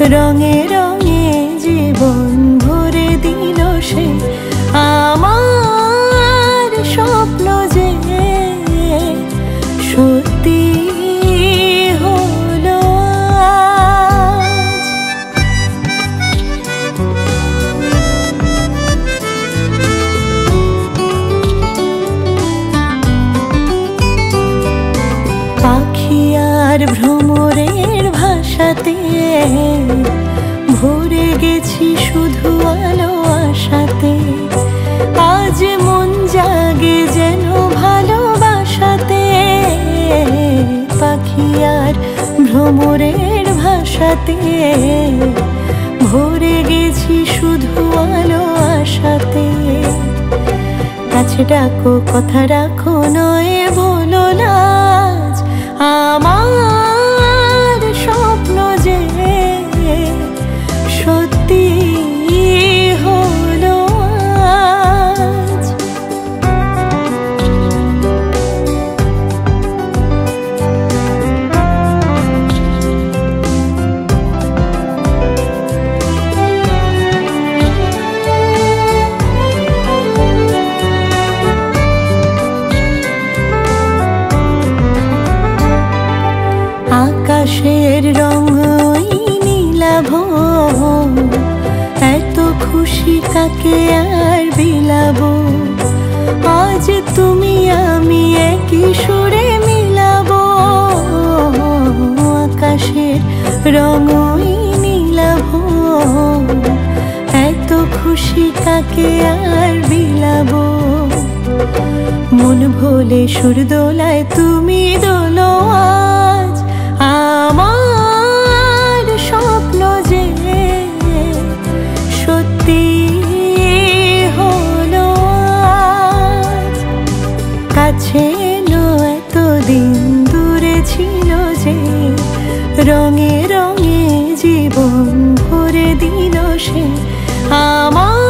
রঙে রঙে জীবন ভরে দিল সে আমার স্বপ্ন যে সত্যি হলো আজ। পাখি আর ভ্রমরের ভাষাতে ভরে গেছি শুধু আলো আশাতে। আজ মন জাগে যেন ভালোবাসাতে, পাখি আর ভ্রমরের ভাষাতে ভরে গেছি শুধু আলো আশাতে। কাছে ডাকো কথা রাখো নয় বলো লাজ, আমার স্বপ্ন যে সত্যি হলো আজ। আকাশের রঙ ওই নীলাভ, এত খুশি কাকে আর বিলাবো। আজ তুমি আমি একই সুরে মিলাবো। আকাশের রঙ ওই নীলাভ, এত খুশি কাকে আর বিলাবো। মন ভোলে সুর দোলায় তুমি দোলো আজ, আমার স্বপ্ন যে সত্যি হলো আজ। কাছে এলো এতদিন দূরে ছিল যে, রঙে রঙে জীবন ভরে দিল সে আমার